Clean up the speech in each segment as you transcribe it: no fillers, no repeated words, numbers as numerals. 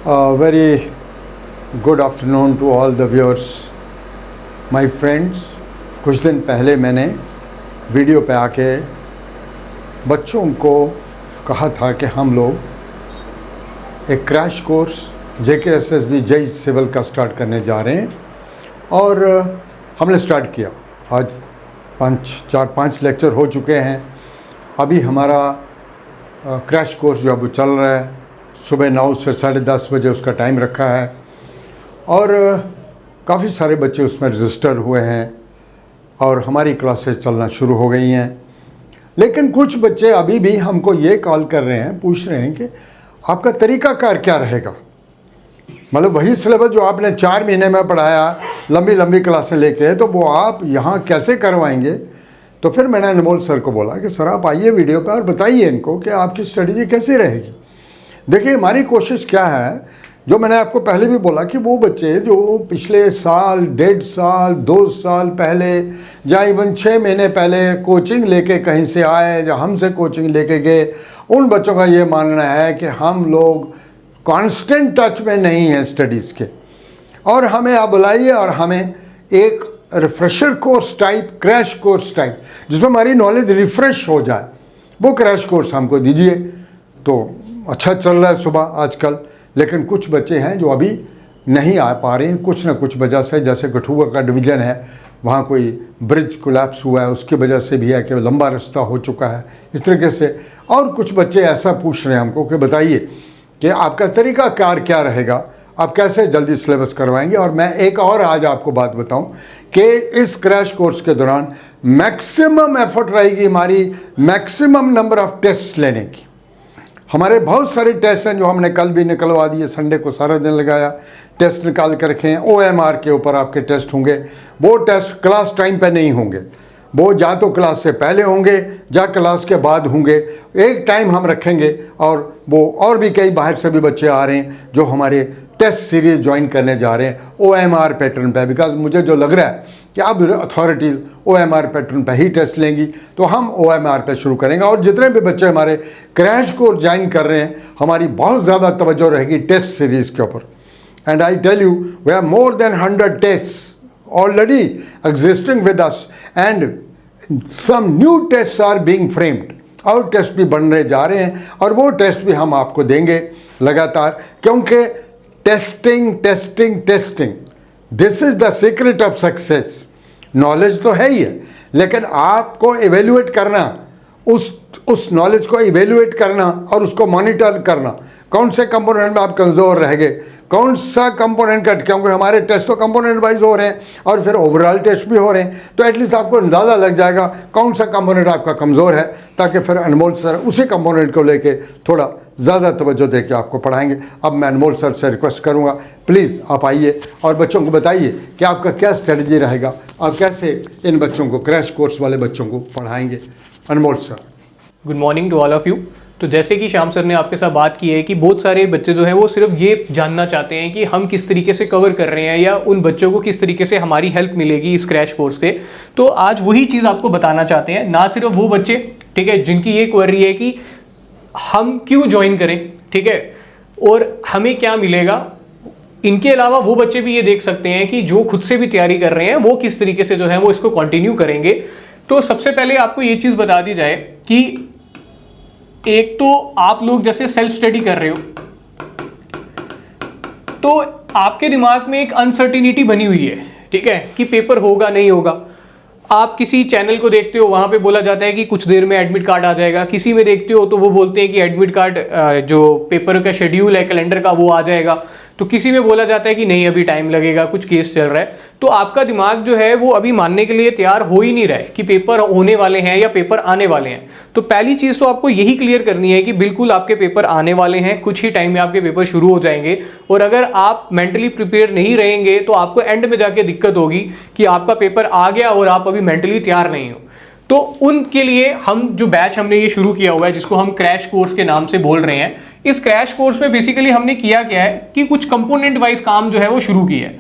Very good afternoon to all the viewers. My friends, कुछ दिन पहले मैंने वीडियो पे आके बच्चों को कहा था कि हम लोग एक क्रैश कोर्स JKSSB जय सिविल का स्टार्ट करने जा रहे हैं और हमने स्टार्ट किया। आज 5 लेक्चर हो चुके हैं। अभी हमारा क्रैश कोर्स जो अब चल रहा है, सुबह 9 से 10:30 बजे उसका टाइम रखा है और काफ़ी सारे बच्चे उसमें रजिस्टर हुए हैं और हमारी क्लासेस चलना शुरू हो गई हैं। लेकिन कुछ बच्चे अभी भी हमको ये कॉल कर रहे हैं, पूछ रहे हैं कि आपका तरीक़ाकार क्या रहेगा। मतलब वही सिलेबस जो आपने 4 महीने में पढ़ाया, लंबी लंबी क्लासें लेके, तो वो आप यहाँ कैसे करवाएंगे। तो फिर मैंने अनमोल सर को बोला कि सर आप आइए वीडियो पर और बताइए इनको कि आपकी स्ट्रेटजी कैसी रहेगी। देखिए हमारी कोशिश क्या है, जो मैंने आपको पहले भी बोला कि वो बच्चे जो पिछले साल, 1.5 साल, 2 साल पहले या इवन 6 महीने पहले कोचिंग लेके कहीं से आए या हमसे कोचिंग लेके गए, उन बच्चों का ये मानना है कि हम लोग कांस्टेंट टच में नहीं हैं स्टडीज़ के, और हमें आप बुलाइए और हमें एक refresher course type, crash course type, जिसमें हमारी नॉलेज रिफ़्रेश हो जाए, वो क्रैश कोर्स हमको दीजिए। तो अच्छा चल रहा है सुबह आजकल। लेकिन कुछ बच्चे हैं जो अभी नहीं आ पा रहे हैं, कुछ ना कुछ वजह से। जैसे कठुआ का डिवीज़न है, वहाँ कोई ब्रिज कोलैप्स हुआ है, उसकी वजह से भी है कि लंबा रास्ता हो चुका है, इस तरीके से। और कुछ बच्चे ऐसा पूछ रहे हैं हमको कि बताइए कि आपका तरीक़ाकार क्या रहेगा, आप कैसे जल्दी सिलेबस करवाएंगे। और मैं एक और आज आपको बात बताऊं कि इस क्रैश कोर्स के दौरान मैक्सिमम एफर्ट रहेगी हमारी मैक्सिमम नंबर ऑफ टेस्ट लेने की। हमारे बहुत सारे टेस्ट हैं जो हमने कल भी निकलवा दिए, संडे को सारा दिन लगाया, टेस्ट निकाल कर रखे हैं। OMR के ऊपर आपके टेस्ट होंगे। वो टेस्ट क्लास टाइम पे नहीं होंगे, वो या तो क्लास से पहले होंगे या क्लास के बाद होंगे। एक टाइम हम रखेंगे और वो और भी कई बाहर से भी बच्चे आ रहे हैं जो हमारे टेस्ट सीरीज़ ज्वाइन करने जा रहे हैं OMR पैटर्न पे। बिकॉज मुझे जो लग रहा है कि अब अथॉरिटीज़ OMR पैटर्न पे ही टेस्ट लेंगी, तो हम OMR पे शुरू करेंगे। और जितने भी बच्चे हमारे क्रैश कोर्स ज्वाइन कर रहे हैं, हमारी बहुत ज़्यादा तवज्जो रहेगी टेस्ट सीरीज़ के ऊपर। And I tell you we have more than 100 test already existing with us and some new tests are being framed। और टेस्ट भी बन रहे जा रहे हैं और वो टेस्ट भी हम आपको देंगे लगातार, क्योंकि testing testing testing, this is the secret of success. Knowledge तो है ही है, लेकिन आपको इवेल्युएट करना, उस नॉलेज को इवेल्युएट करना और उसको मॉनिटर करना, कौन से कंपोनेंट में आप कमज़ोर रह गए, कौन सा कंपोनेंट का, क्योंकि हमारे टेस्ट तो कंपोनेंट वाइज हो रहे हैं और फिर ओवरऑल टेस्ट भी हो रहे हैं, तो एटलीस्ट आपको अंदाज़ा लग जाएगा कौन सा कंपोनेंट आपका कमज़ोर है, ताकि फिर अनमोल सर उसी कंपोनेंट को लेके थोड़ा ज़्यादा तवज्जो दे के आपको पढ़ाएंगे। अब मैं अनमोल सर से रिक्वेस्ट करूँगा, प्लीज़ आप आइए और बच्चों को बताइए कि आपका क्या स्ट्रेटजी रहेगा, आप कैसे इन बच्चों को, क्रैश कोर्स वाले बच्चों को पढ़ाएंगे। Anmol sir. Good morning to all of you. तो जैसे कि श्याम सर ने आपके साथ बात की है कि बहुत सारे बच्चे जो हैं वो सिर्फ ये जानना चाहते हैं कि हम किस तरीके से कवर कर रहे हैं या उन बच्चों को किस तरीके से हमारी हेल्प मिलेगी इस क्रैश कोर्स के। तो आज वही चीज़ आपको बताना चाहते हैं। ना सिर्फ वो बच्चे, ठीक है, जिनकी ये क्वेरी है कि हम क्यों ज्वाइन करें, ठीक है, और हमें क्या मिलेगा, इनके अलावा वो बच्चे भी ये देख सकते हैं कि जो खुद से भी तैयारी कर रहे हैं वो किस तरीके से जो है वो इसको कंटिन्यू करेंगे। तो सबसे पहले आपको ये चीज़ बता दी जाए कि एक तो आप लोग जैसे सेल्फ स्टडी कर रहे हो, तो आपके दिमाग में एक अनसर्टिनिटी बनी हुई है, ठीक है, कि पेपर होगा नहीं होगा। आप किसी चैनल को देखते हो, वहाँ पे बोला जाता है कि कुछ देर में एडमिट कार्ड आ जाएगा। किसी में देखते हो तो वो बोलते हैं कि एडमिट कार्ड, जो पेपर का शेड्यूल है कैलेंडर का, वो आ जाएगा। तो किसी में बोला जाता है कि नहीं अभी टाइम लगेगा, कुछ केस चल रहा है। तो आपका दिमाग जो है वो अभी मानने के लिए तैयार हो ही नहीं रहा है कि पेपर होने वाले हैं या पेपर आने वाले हैं। तो पहली चीज़ तो आपको यही क्लियर करनी है कि बिल्कुल आपके पेपर आने वाले हैं, कुछ ही टाइम में आपके पेपर शुरू हो जाएंगे। और अगर आप मेंटली प्रिपेयर नहीं रहेंगे तो आपको एंड में जाके दिक्कत होगी कि आपका पेपर आ गया और आप अभी मेंटली तैयार नहीं हो। तो उनके लिए हम जो बैच हमने ये शुरू किया हुआ है, जिसको हम क्रैश कोर्स के नाम से बोल रहे हैं, इस क्रैश कोर्स में बेसिकली हमने किया क्या है कि कुछ कंपोनेंट वाइज काम जो है वो शुरू किया है।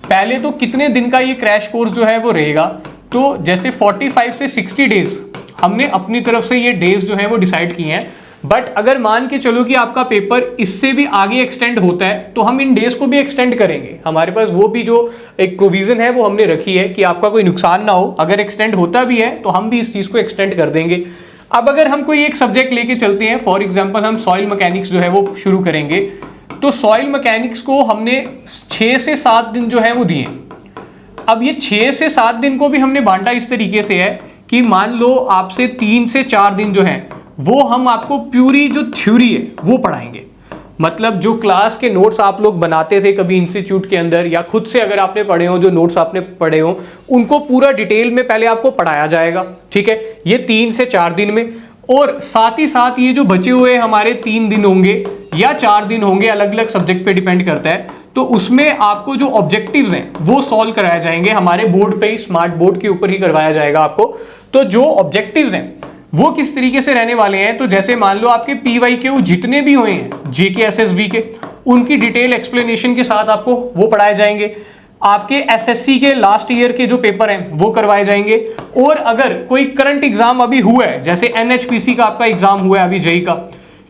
पहले तो कितने दिन का ये क्रैश कोर्स जो है वो रहेगा, तो जैसे 45 से 60 डेज हमने अपनी तरफ से ये डेज जो है वो डिसाइड किए हैं। बट अगर मान के चलो कि आपका पेपर इससे भी आगे एक्सटेंड होता है तो हम इन डेज को भी एक्सटेंड करेंगे। हमारे पास वो भी जो एक प्रोविजन है वो हमने रखी है कि आपका कोई नुकसान ना हो, अगर एक्सटेंड होता भी है तो हम भी इस चीज को एक्सटेंड कर देंगे। अब अगर हम कोई एक सब्जेक्ट लेके चलते हैं, फॉर एग्जाम्पल हम सॉइल मैकेनिक्स जो है वो शुरू करेंगे, तो सॉइल मैकेनिक्स को हमने 6 से 7 दिन जो है वो दिए। अब ये 6 से 7 दिन को भी हमने बांटा इस तरीके से है कि मान लो आपसे 3 से 4 दिन जो है वो हम आपको प्यूरी जो थ्योरी है वो पढ़ाएंगे। मतलब जो क्लास के नोट्स आप लोग बनाते थे कभी इंस्टीट्यूट के अंदर या खुद से अगर आपने पढ़े हो, जो नोट्स आपने पढ़े हो उनको पूरा डिटेल में पहले आपको पढ़ाया जाएगा, ठीक है, ये 3 से 4 दिन में। और साथ ही साथ ये जो बचे हुए हमारे 3 दिन होंगे या 4 दिन होंगे, अलग अलग सब्जेक्ट पे डिपेंड करता है, तो उसमें आपको जो ऑब्जेक्टिव्स हैं वो सॉल्व कराए जाएंगे हमारे बोर्ड पे ही, स्मार्ट बोर्ड के ऊपर ही करवाया जाएगा आपको। तो जो ऑब्जेक्टिव्स हैं वो किस तरीके से रहने वाले हैं, तो जैसे मान लो आपके PYQ जितने भी हुए हैं JK SSB के, उनकी डिटेल एक्सप्लेनेशन के साथ आपको वो पढ़ाए जाएंगे। आपके SSC के लास्ट ईयर के जो पेपर हैं वो करवाए जाएंगे। और अगर कोई करंट एग्जाम अभी हुआ है, जैसे NHPC का आपका एग्जाम हुआ है अभी जेई का,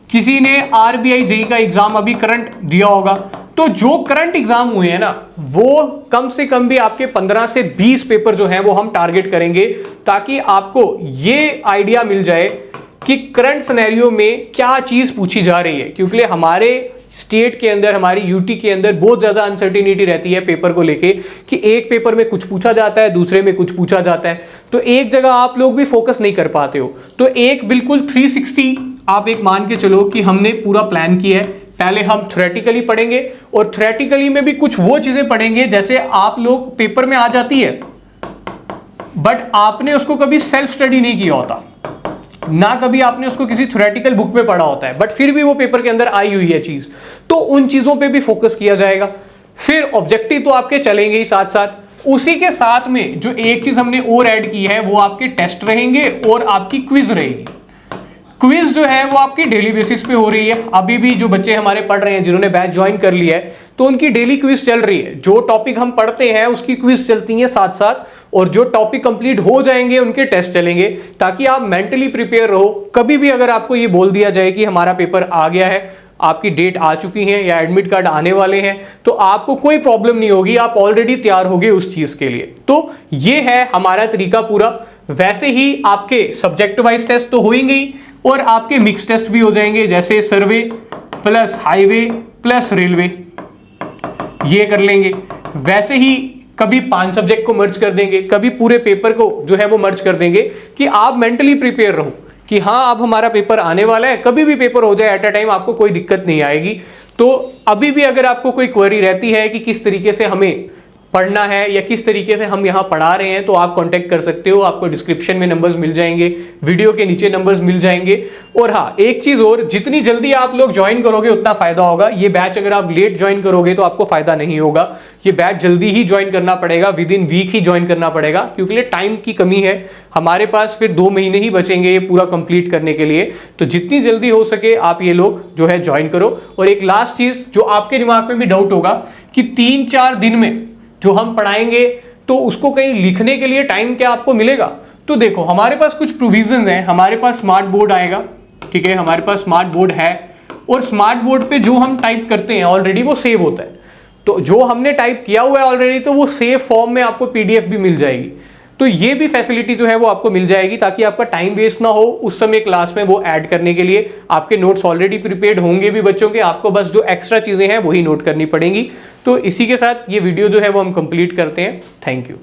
किसी ने RBI जेई का एग्जाम अभी करंट दिया होगा, तो जो करंट एग्जाम हुए हैं ना वो कम से कम भी आपके 15 से 20 पेपर जो हैं वो हम टारगेट करेंगे, ताकि आपको ये आइडिया मिल जाए कि करंट सिनेरियो में क्या चीज पूछी जा रही है। क्योंकि हमारे स्टेट के अंदर, हमारी यूटी के अंदर बहुत ज्यादा अनसर्टिनिटी रहती है पेपर को लेके कि एक पेपर में कुछ पूछा जाता है, दूसरे में कुछ पूछा जाता है, तो एक जगह आप लोग भी फोकस नहीं कर पाते हो। तो एक बिल्कुल 360 आप एक मान के चलो कि हमने पूरा प्लान किया है। पहले हम थ्योरेटिकली पढ़ेंगे और थ्योरेटिकली में भी कुछ वो चीजें पढ़ेंगे जैसे आप लोग पेपर में आ जाती है बट आपने उसको कभी सेल्फ स्टडी नहीं किया होता, ना कभी आपने उसको किसी थ्योरेटिकल बुक में पढ़ा होता है, बट फिर भी वो पेपर के अंदर आई हुई है चीज, तो उन चीजों पे भी फोकस किया जाएगा। फिर ऑब्जेक्टिव तो आपके चलेंगे ही साथ साथ, उसी के साथ में जो एक चीज हमने और ऐड की है वो आपके टेस्ट रहेंगे और आपकी क्विज रहेगी। क्विज जो है वो आपकी डेली बेसिस पे हो रही है। अभी भी जो बच्चे हमारे पढ़ रहे हैं, जिन्होंने बैच ज्वाइन कर लिया है, तो उनकी डेली क्विज चल रही है। जो टॉपिक हम पढ़ते हैं उसकी क्विज चलती है साथ साथ, और जो टॉपिक कंप्लीट हो जाएंगे उनके टेस्ट चलेंगे, ताकि आप मेंटली प्रिपेयर रहो। कभी भी अगर आपको ये बोल दिया जाए कि हमारा पेपर आ गया है, आपकी डेट आ चुकी है या एडमिट कार्ड आने वाले हैं, तो आपको कोई प्रॉब्लम नहीं होगी, आप ऑलरेडी तैयार होगे उस चीज के लिए। तो ये है हमारा तरीका पूरा। वैसे ही आपके सब्जेक्ट वाइज टेस्ट तो होंगे ही, और आपके मिक्स टेस्ट भी हो जाएंगे, जैसे सर्वे प्लस हाईवे प्लस रेलवे, ये कर लेंगे। वैसे ही कभी 5 सब्जेक्ट को मर्ज कर देंगे, कभी पूरे पेपर को जो है वो मर्ज कर देंगे, कि आप मेंटली प्रिपेयर रहो कि हाँ अब हमारा पेपर आने वाला है, कभी भी पेपर हो जाए एट अ टाइम, आपको कोई दिक्कत नहीं आएगी। तो अभी भी अगर आपको कोई क्वेरी रहती है कि किस तरीके से हमें पढ़ना है या किस तरीके से हम यहाँ पढ़ा रहे हैं, तो आप कांटेक्ट कर सकते हो। आपको डिस्क्रिप्शन में नंबर्स मिल जाएंगे, वीडियो के नीचे नंबर्स मिल जाएंगे। और हाँ, एक चीज और, जितनी जल्दी आप लोग ज्वाइन करोगे उतना फायदा होगा। ये बैच अगर आप लेट ज्वाइन करोगे तो आपको फायदा नहीं होगा। ये बैच जल्दी ही ज्वाइन करना पड़ेगा, विद इन वीक ही ज्वाइन करना पड़ेगा, क्योंकि टाइम की कमी है हमारे पास। फिर 2 महीने ही बचेंगे ये पूरा कंप्लीट करने के लिए। तो जितनी जल्दी हो सके आप ये लोग जो है ज्वाइन करो। और एक लास्ट चीज जो आपके दिमाग में भी डाउट होगा कि 3-4 दिन में जो हम पढ़ाएंगे तो उसको कहीं लिखने के लिए टाइम क्या आपको मिलेगा, तो देखो हमारे पास कुछ प्रोविजंस हैं। हमारे पास स्मार्ट बोर्ड आएगा, ठीक है, हमारे पास स्मार्ट बोर्ड है, और स्मार्ट बोर्ड पे जो हम टाइप करते हैं ऑलरेडी वो सेव होता है। तो जो हमने टाइप किया हुआ है ऑलरेडी, तो वो सेव फॉर्म में आपको PDF भी मिल जाएगी। तो ये भी फैसिलिटी जो है वो आपको मिल जाएगी, ताकि आपका टाइम वेस्ट ना हो उस समय क्लास में वो ऐड करने के लिए। आपके नोट्स ऑलरेडी प्रिपेयर्ड होंगे भी बच्चों के, आपको बस जो एक्स्ट्रा चीजें हैं वही नोट करनी पड़ेंगी। तो इसी के साथ ये वीडियो जो है वो हम कंप्लीट करते हैं। Thank you.